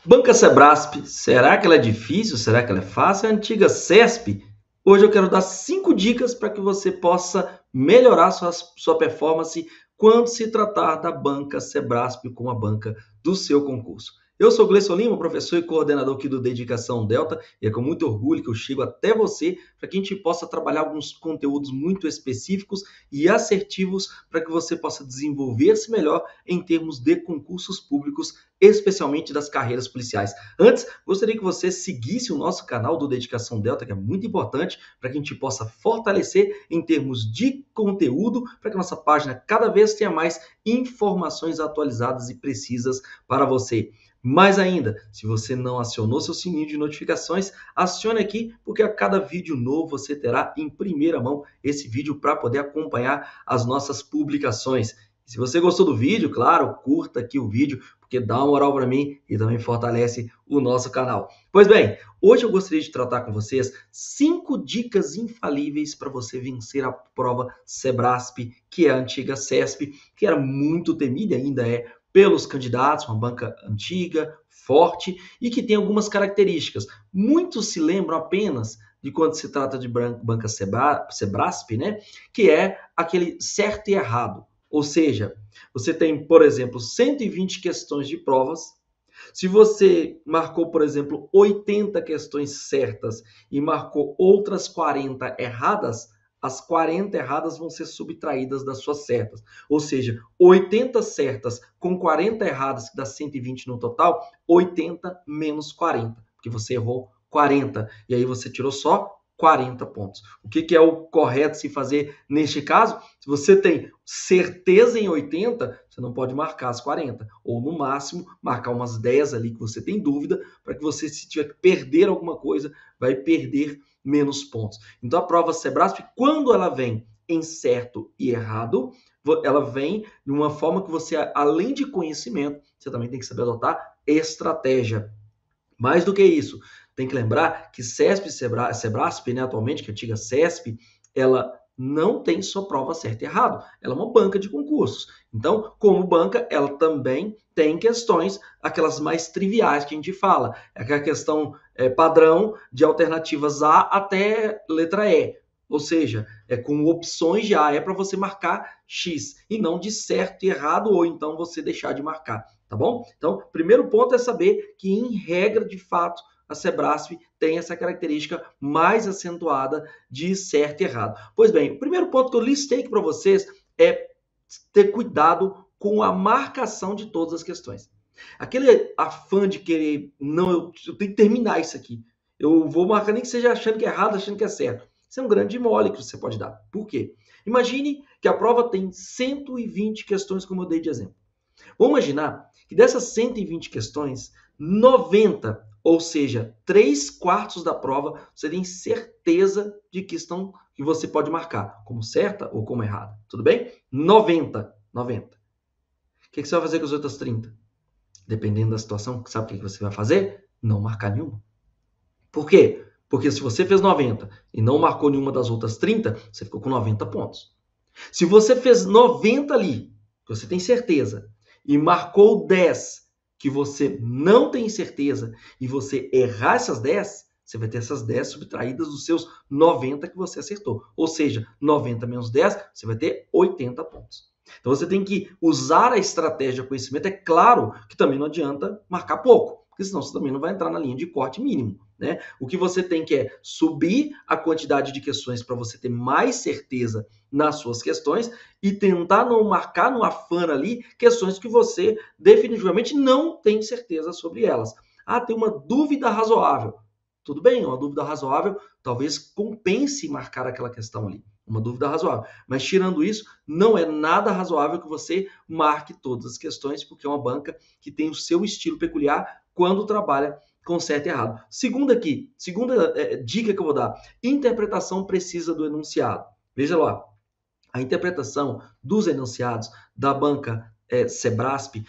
Banca Sebrasp, será que ela é difícil? Será que ela é fácil? A antiga CESP. Hoje eu quero dar 5 dicas para que você possa melhorar sua performance quando se tratar da Banca Sebrasp como a banca do seu concurso. Eu sou Gleison Lima, professor e coordenador aqui do Dedicação Delta, e é com muito orgulho que eu chego até você para que a gente possa trabalhar alguns conteúdos muito específicos e assertivos para que você possa desenvolver-se melhor em termos de concursos públicos, especialmente das carreiras policiais. Antes, gostaria que você seguisse o nosso canal do Dedicação Delta, que é muito importante para que a gente possa fortalecer em termos de conteúdo, para que a nossa página cada vez tenha mais informações atualizadas e precisas para você. Mais ainda, se você não acionou seu sininho de notificações, acione aqui, porque a cada vídeo novo você terá em primeira mão esse vídeo para poder acompanhar as nossas publicações. E se você gostou do vídeo, claro, curta aqui o vídeo, porque dá uma moral para mim e também fortalece o nosso canal. Pois bem, hoje eu gostaria de tratar com vocês 5 dicas infalíveis para você vencer a prova Sebrasp, que é a antiga CESP, que era muito temida e ainda é pelos candidatos, uma banca antiga, forte e que tem algumas características. Muitos se lembram apenas de quando se trata de banca Sebrasp, né? Que é aquele certo e errado. Ou seja, você tem, por exemplo, 120 questões de provas. Se você marcou, por exemplo, 80 questões certas e marcou outras 40 erradas, as 40 erradas vão ser subtraídas das suas certas. Ou seja, 80 certas com 40 erradas, que dá 120 no total, 80 menos 40, porque você errou 40. E aí você tirou só 40 pontos. O que é o correto se fazer neste caso? Se você tem certeza em 80, você não pode marcar as 40. Ou, no máximo, marcar umas 10 ali que você tem dúvida, para que você, se tiver que perder alguma coisa, vai perder menos pontos. Então, a prova Sebrasp, quando ela vem em certo e errado, ela vem de uma forma que você, além de conhecimento, você também tem que saber adotar estratégia. Mais do que isso, tem que lembrar que CESP e Sebrasp, né, atualmente, que é a antiga CESP, ela não tem só prova certa e errado. Ela é uma banca de concursos. Então, como banca, ela também tem questões, aquelas mais triviais que a gente fala. É aquela questão padrão de alternativas A até letra E. Ou seja, é com opções de A, é para você marcar X, e não de certo e errado, ou então você deixar de marcar. Tá bom? Então, primeiro ponto é saber que, em regra, de fato, a Sebrasp tem essa característica mais acentuada de certo e errado. Pois bem, o primeiro ponto que eu listei aqui para vocês é ter cuidado com a marcação de todas as questões. Aquele afã de querer, não, eu tenho que terminar isso aqui. Eu vou marcar nem que seja achando que é errado, achando que é certo. Isso é um grande mole que você pode dar. Por quê? Imagine que a prova tem 120 questões, como eu dei de exemplo. Vamos imaginar que dessas 120 questões, 90, ou seja, 3/4 da prova, você tem certeza de que você pode marcar como certa ou como errada. Tudo bem? 90. O que você vai fazer com as outras 30? Dependendo da situação, sabe o que você vai fazer? Não marcar nenhuma. Por quê? Porque se você fez 90 e não marcou nenhuma das outras 30, você ficou com 90 pontos. Se você fez 90 ali, que você tem certeza, e marcou 10 que você não tem certeza, e você errar essas 10, você vai ter essas 10 subtraídas dos seus 90 que você acertou. Ou seja, 90 menos 10, você vai ter 80 pontos. Então você tem que usar a estratégia conhecimento. É claro que também não adianta marcar pouco, porque senão você também não vai entrar na linha de corte mínimo. Né? O que você tem que é subir a quantidade de questões para você ter mais certeza nas suas questões e tentar não marcar no afã ali questões que você definitivamente não tem certeza sobre elas. Ah, tem uma dúvida razoável. Tudo bem, uma dúvida razoável talvez compense marcar aquela questão ali. Uma dúvida razoável. Mas tirando isso, não é nada razoável que você marque todas as questões, porque é uma banca que tem o seu estilo peculiar quando trabalha com certo e errado. Segunda dica que eu vou dar: interpretação precisa do enunciado. Veja lá, a interpretação dos enunciados da banca Sebrasp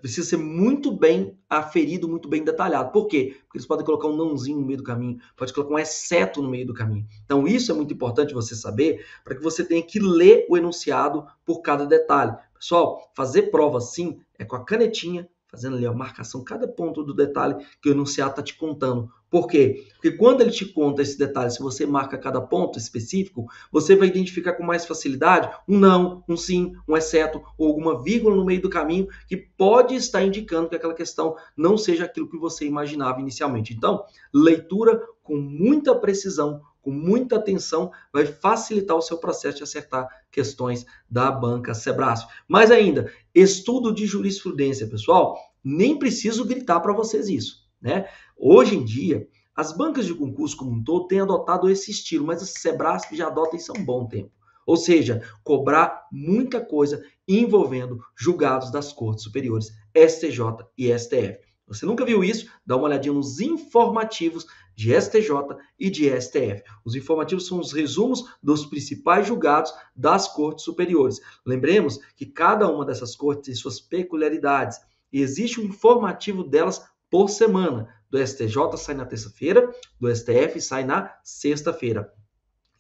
precisa ser muito bem aferido, muito bem detalhado. Por quê? Porque eles podem colocar um nãozinho no meio do caminho, pode colocar um exceto no meio do caminho. Então isso é muito importante você saber, para que você tenha que ler o enunciado por cada detalhe. Pessoal, fazer prova assim é com a canetinha, fazendo ali a marcação, cada ponto do detalhe que o enunciado está te contando. Por quê? Porque quando ele te conta esse detalhe, se você marca cada ponto específico, você vai identificar com mais facilidade um não, um sim, um exceto ou alguma vírgula no meio do caminho que pode estar indicando que aquela questão não seja aquilo que você imaginava inicialmente. Então, leitura com muita precisão, com muita atenção, vai facilitar o seu processo de acertar questões da banca Sebrasp. Mais ainda, estudo de jurisprudência, pessoal, nem preciso gritar para vocês isso, né? Hoje em dia, as bancas de concurso como um todo têm adotado esse estilo, mas a Sebrasp já adota isso há um bom tempo. Ou seja, cobrar muita coisa envolvendo julgados das Cortes Superiores, STJ e STF. Você nunca viu isso? Dá uma olhadinha nos informativos de STJ e de STF. Os informativos são os resumos dos principais julgados das Cortes Superiores. Lembremos que cada uma dessas cortes tem suas peculiaridades e existe um informativo delas por semana. Do STJ sai na terça-feira, do STF sai na sexta-feira.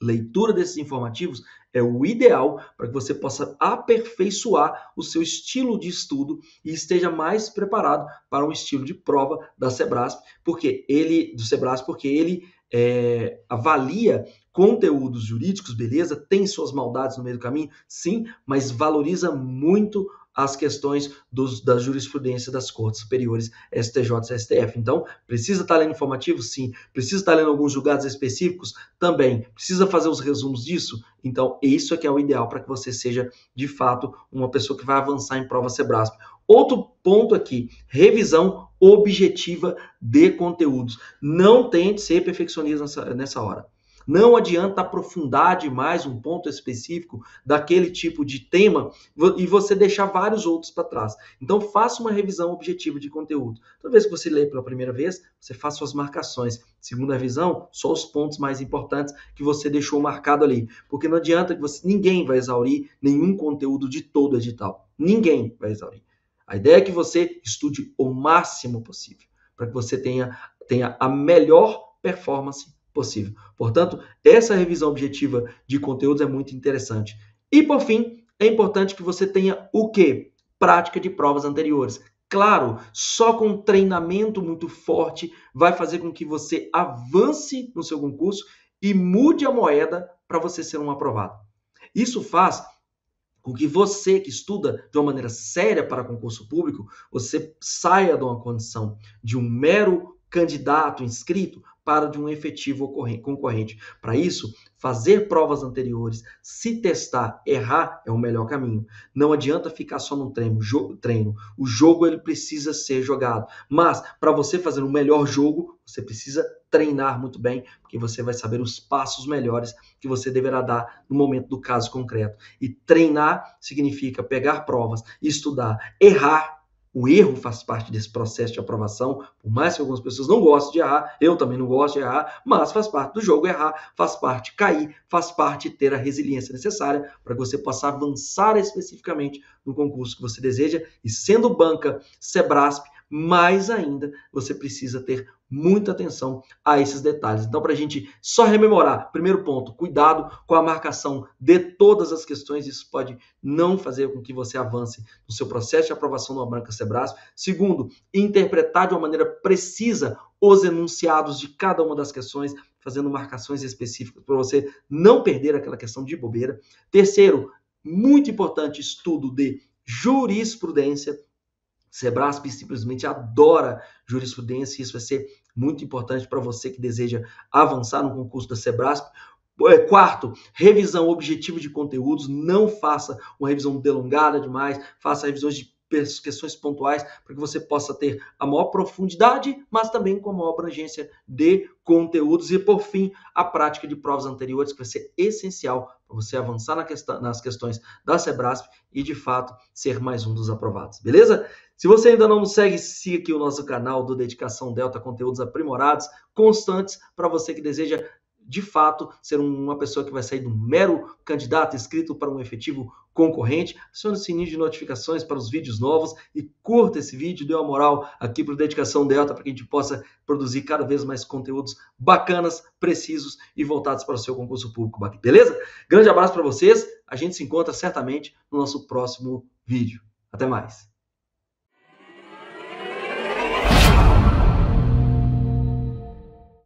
Leitura desses informativos é o ideal para que você possa aperfeiçoar o seu estilo de estudo e esteja mais preparado para um estilo de prova da Sebrasp, porque ele avalia conteúdos jurídicos, beleza? Tem suas maldades no meio do caminho, sim, mas valoriza muito as questões da jurisprudência das Cortes Superiores, STJ e STF. Então, precisa estar lendo informativo? Sim. Precisa estar lendo alguns julgados específicos? Também. Precisa fazer os resumos disso? Então, isso é que é o ideal para que você seja, de fato, uma pessoa que vai avançar em prova Sebrasp. Outro ponto aqui, revisão objetiva de conteúdos. Não tente ser perfeccionista nessa hora. Não adianta aprofundar demais um ponto específico daquele tipo de tema e você deixar vários outros para trás. Então, faça uma revisão objetiva de conteúdo. Toda vez que você lê pela primeira vez, você faz suas marcações. Segunda revisão, só os pontos mais importantes que você deixou marcado ali. Porque não adianta que ninguém vai exaurir nenhum conteúdo de todo o edital. Ninguém vai exaurir. A ideia é que você estude o máximo possível, para que você tenha a melhor performance possível. Portanto, essa revisão objetiva de conteúdos é muito interessante. E, por fim, é importante que você tenha o quê? Prática de provas anteriores. Claro, só com um treinamento muito forte vai fazer com que você avance no seu concurso e mude a moeda para você ser um aprovado. Isso faz com que você que estuda de uma maneira séria para concurso público, você saia de uma condição de um mero candidato inscrito para de um efetivo concorrente. Para isso, fazer provas anteriores, se testar, errar é o melhor caminho. Não adianta ficar só no treino. O jogo ele precisa ser jogado. Mas para você fazer um melhor jogo, você precisa treinar muito bem, porque você vai saber os passos melhores que você deverá dar no momento do caso concreto. E treinar significa pegar provas, estudar, errar. O erro faz parte desse processo de aprovação, por mais que algumas pessoas não gostem de errar, eu também não gosto de errar, mas faz parte do jogo errar, faz parte cair, faz parte ter a resiliência necessária para que você possa avançar especificamente no concurso que você deseja. E sendo banca Sebrasp, mais ainda, você precisa ter muita atenção a esses detalhes. Então, para a gente só rememorar, primeiro ponto, cuidado com a marcação de todas as questões, isso pode não fazer com que você avance no seu processo de aprovação numa banca Sebrasp. Segundo, interpretar de uma maneira precisa os enunciados de cada uma das questões, fazendo marcações específicas para você não perder aquela questão de bobeira. Terceiro, muito importante, estudo de jurisprudência. Sebrasp simplesmente adora jurisprudência e isso vai ser muito importante para você que deseja avançar no concurso da Sebrasp. Quarto, revisão objetiva de conteúdos. Não faça uma revisão delongada demais, faça revisões de questões pontuais para que você possa ter a maior profundidade, mas também com a maior abrangência de conteúdos. E, por fim, a prática de provas anteriores, que vai ser essencial para você avançar nas questões da Sebrasp e, de fato, ser mais um dos aprovados. Beleza? Se você ainda não nos segue, siga aqui o nosso canal do Dedicação Delta, conteúdos aprimorados, constantes, para você que deseja, de fato, ser uma pessoa que vai sair de um mero candidato inscrito para um efetivo concorrente. Acione o sininho de notificações para os vídeos novos e curta esse vídeo, dê uma moral aqui para o Dedicação Delta para que a gente possa produzir cada vez mais conteúdos bacanas, precisos e voltados para o seu concurso público. Beleza? Grande abraço para vocês, a gente se encontra certamente no nosso próximo vídeo. Até mais!